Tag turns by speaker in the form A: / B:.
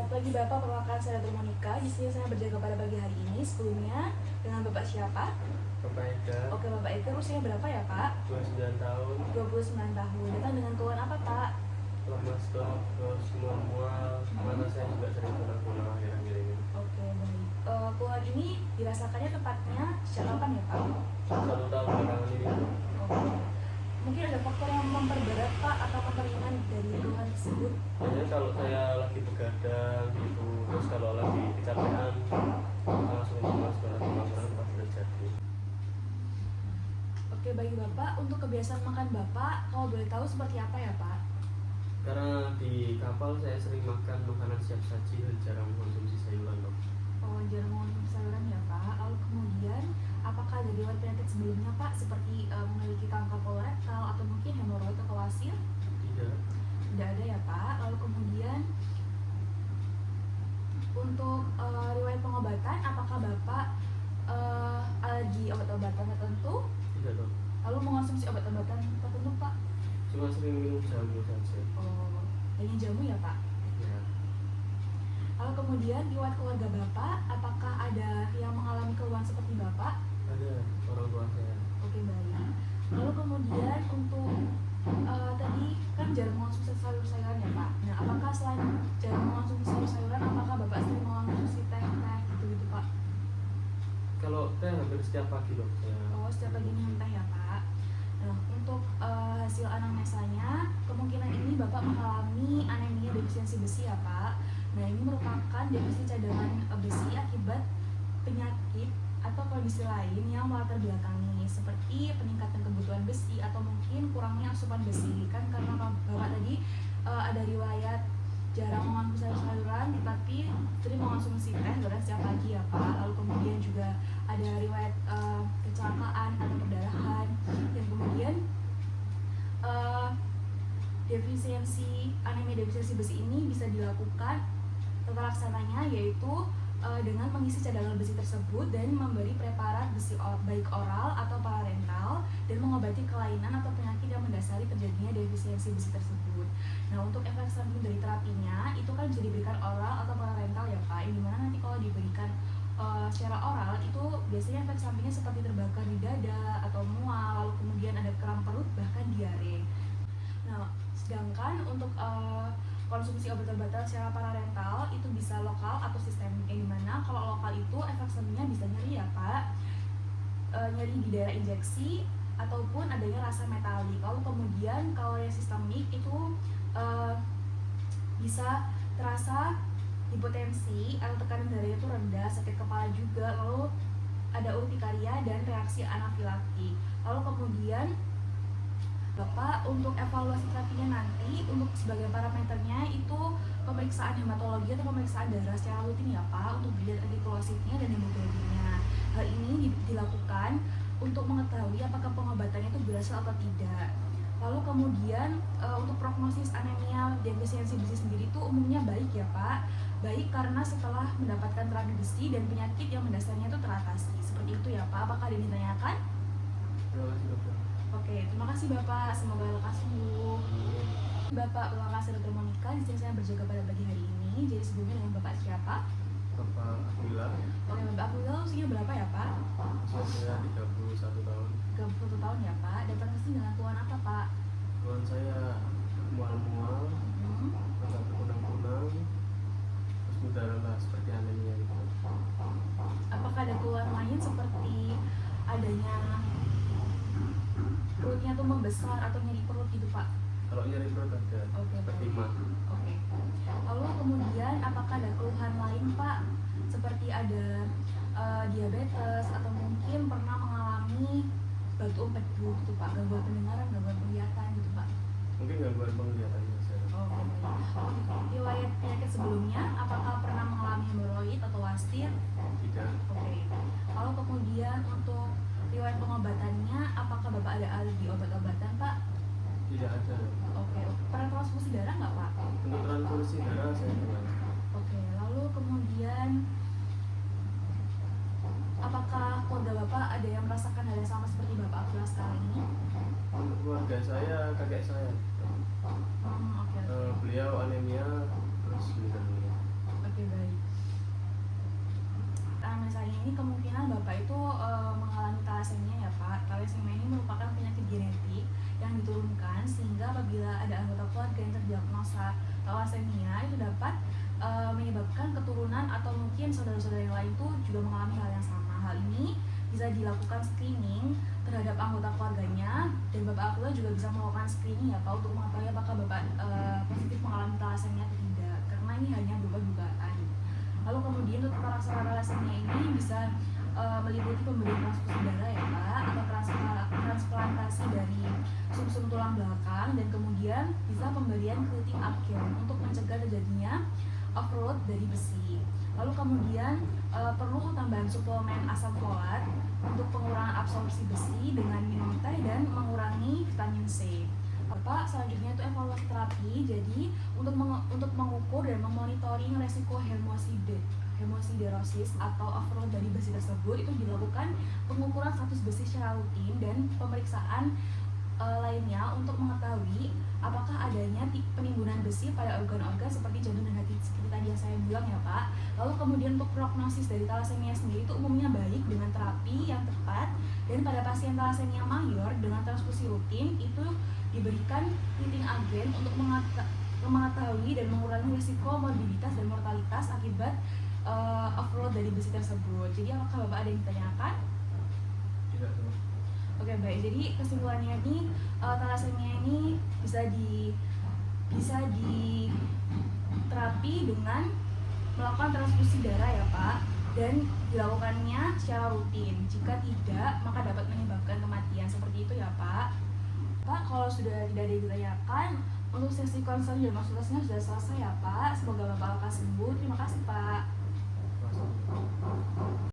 A: Selamat pagi Bapak, perkenalkan saya Dr. Monica. Di sini saya berjaga pada pagi hari ini. Sebelumnya dengan Bapak siapa?
B: Bapak Eka.
A: Oke Bapak Eka, usianya berapa ya Pak?
B: 29 tahun.
A: 29 tahun. Datang dengan keluhan apa Pak?
B: Lemas dok, terus mual, mana saya juga sering kena akhir-akhir ini.
A: Oke baik. Keluhan ini dirasakannya tepatnya sejak kapan ya Pak?
B: 1 tahun belakangan ini.
A: Oke. Mungkin ada faktor yang memperberat Pak atau memperingan dari keluhan tersebut?
B: Biasanya kalau saya lagi begadang gitu, terus kalau lagi kecapean, langsung lemas berat pasti terjadi.
A: Oke baik Bapak, untuk kebiasaan makan Bapak, kalau boleh tahu seperti apa ya Pak?
B: Karena di kapal saya sering makan makanan siap saji dan jarang mengkonsumsi sayuran dok.
A: Oh, jarang mengonsumsi sayuran ya Pak. Lalu kemudian, apakah ada riwayat penyakit sebelumnya Pak, seperti memiliki kanker kolorektal atau mungkin hemoroid atau wasir?
B: Tidak.
A: Tidak ada ya Pak. Lalu kemudian, untuk riwayat pengobatan, apakah Bapak alergi obat-obatan tertentu?
B: Tidak dok.
A: Lalu mengonsumsi obat-obatan tertentu Pak?
B: Cuma sering minum jamu saja.
A: Oh, hanya jamu ya Pak?
B: Ya.
A: Lalu kemudian riwayat keluarga Bapak, apakah ada yang mengalami keluhan seperti Bapak?
B: Ada orang tua saya.
A: Oke baik. Lalu kemudian untuk tadi kan jarang mengonsumsi sayur-sayuran ya Pak. Nah apakah selain jarang mengonsumsi sayur-sayuran, apakah Bapak sering mengonsumsi teh-teh gitu-gitu Pak?
B: Kalau teh hampir setiap pagi dok saya.
A: Oh setiap pagi minum teh ya Pak. Nah untuk hasil anamnesanya, kemungkinan ini Bapak mengalami anemia defisiensi besi ya Pak. Nah ini merupakan defisi cadangan besi akibat penyakit atau kondisi lain yang melatar belakangi seperti peningkatan kebutuhan besi atau mungkin kurangnya asupan besi. Kan karena Bapak tadi ada riwayat jarang mengonsumsi sayur-sayuran tetapi sering mengonsumsi teh setiap pagi ya Pak. Lalu kemudian juga ada riwayat kecelakaan atau perdarahan, dan kemudian anemia defisiensi besi ini bisa dilakukan tata laksananya yaitu dengan mengisi cadangan besi tersebut dan memberi preparat besi baik oral atau parenteral dan mengobati kelainan atau penyakit yang mendasari terjadinya defisiensi besi tersebut. Nah untuk efek samping dari terapinya itu kan bisa diberikan oral atau parenteral ya Pak, yang dimana nanti kalau diberikan secara oral itu biasanya efek sampingnya seperti terbakar di dada atau mual, lalu kemudian ada kram perut bahkan diare. Nah sedangkan untuk konsumsi obat-obatan secara parenteral itu bisa lokal atau sistemik, yang dimana kalau lokal itu efek sampingnya bisa nyeri ya Pak, nyeri di daerah injeksi ataupun adanya rasa metalik. Lalu kemudian kalau yang sistemik itu bisa terasa hipotensi atau tekanan darahnya itu rendah, sakit kepala juga, lalu ada urtikaria dan reaksi anafilaktik. Lalu kemudian Bapak untuk evaluasi terapinya nanti untuk sebagai parameternya itu pemeriksaan hematologi atau pemeriksaan darah secara rutin ya Pak, untuk dilihat adipositnya dan hemoglobinnya. Hal ini dilakukan untuk mengetahui apakah pengobatannya itu berhasil atau tidak. Lalu kemudian untuk prognosis anemia defisiensi besi sendiri itu umumnya baik ya Pak, baik karena setelah mendapatkan terapi besi dan penyakit yang mendasarnya itu teratasi. Seperti itu ya Pak, apakah ada yang ditanyakan?
B: Terima kasih dokter.
A: Oke, terima kasih Bapak, semoga lekas sembuh. Bapak, terima kasih Dr. Monica. Di sini saya berjaga pada pagi hari ini. Jadi sebelumnya dengan Bapak siapa?
B: Bapak Akila.
A: Oke, Bapak Akila usianya berapa ya Pak?
B: Usia saya 31 tahun.
A: 31 tahun ya Pak. Datang ke sini dengan keluhan apa Pak?
B: Keluhan saya mual-mual, agak berkunang-kunang, terus mudah lelah seperti anemia gitu.
A: Apakah ada keluhan lain seperti adanya perutnya tuh membesar atau nyeri perut gitu Pak?
B: Kalau nyeri perut ada,
A: Oke,
B: seperti
A: baik.
B: mah.
A: Oke. Lalu kemudian apakah ada keluhan lain Pak? Seperti ada diabetes atau mungkin pernah mengalami batu empedu gitu Pak, gangguan pendengaran, gangguan penglihatan gitu Pak?
B: Mungkin gangguan penglihatan saya.
A: Oke, baik. Riwayat penyakit sebelumnya, apakah pernah mengalami hemoroid atau wasir?
B: Tidak.
A: Oke. Lalu kemudian untuk riwayat pengobatannya, apakah Bapak ada alergi obat-obatan Pak?
B: Tidak ada.
A: Oke. Pernah transfusi darah nggak Pak?
B: Untuk transfusi darah saya pernah.
A: Oke. Lalu kemudian apakah keluarga Bapak ada yang merasakan hal yang sama seperti Bapak Akila sekarang ini?
B: Untuk keluarga saya, kakek saya.
A: Oke.
B: Beliau anemia terus meninggal dunia.
A: ini kemungkinan Bapak itu mengalami thalassemia ya Pak. Thalassemia ini merupakan penyakit genetik yang diturunkan, sehingga apabila ada anggota keluarga yang terdiagnosa thalassemia itu dapat menyebabkan keturunan atau mungkin saudara-saudara yang lain tuh juga mengalami hal yang sama. Hal ini bisa dilakukan screening terhadap anggota keluarganya, dan Bapak Akula juga bisa melakukan screening ya Pak untuk mengetahui apakah Bapak positif mengalami thalassemia atau tidak, karena ini hanya berupa dugaan. Lalu kemudian untuk pelaksana thalassemia ini bisa meliputi pemberian transfusi darah ya Pak, atau transplantasi dari sum-sum tulang belakang, dan kemudian bisa pemberian creatine agen untuk mencegah terjadinya overload dari besi. Lalu kemudian perlu tambahan suplemen asam folat untuk pengurangan absorpsi besi dengan minum teh dan mengurangi vitamin C. Bapak selanjutnya itu evaluasi terapi. Jadi untuk mengukur dan memonitoring resiko hemosiderosis atau overload dari besi tersebut, itu dilakukan pengukuran status besi secara rutin dan pemeriksaan lainnya untuk mengetahui apakah adanya penimbunan besi pada organ-organ seperti jantung dan hati, seperti tadi yang saya bilang ya Pak. Lalu kemudian untuk prognosis dari thalassemia sendiri itu umumnya baik dengan terapi yang tepat, dan pada pasien thalassemia mayor dengan transfusi rutin itu diberikan creatine agen untuk mengetahui dan mengurangi risiko morbiditas dan mortalitas akibat overload dari besi tersebut. Jadi apakah Bapak ada yang ditanyakan?
B: Tidak.
A: Oke baik, jadi kesimpulannya ini thalassemia ini bisa diterapi dengan melakukan transfusi darah ya Pak, dan dilakukannya secara rutin. Jika tidak, maka dapat menyebabkan kematian. Seperti itu ya Pak. Pak, kalau sudah tidak ada yang ditanyakan, untuk sesi konseling dan konsultasinya sudah selesai ya Pak. Semoga Bapak lekas sembuh. Terima kasih Pak.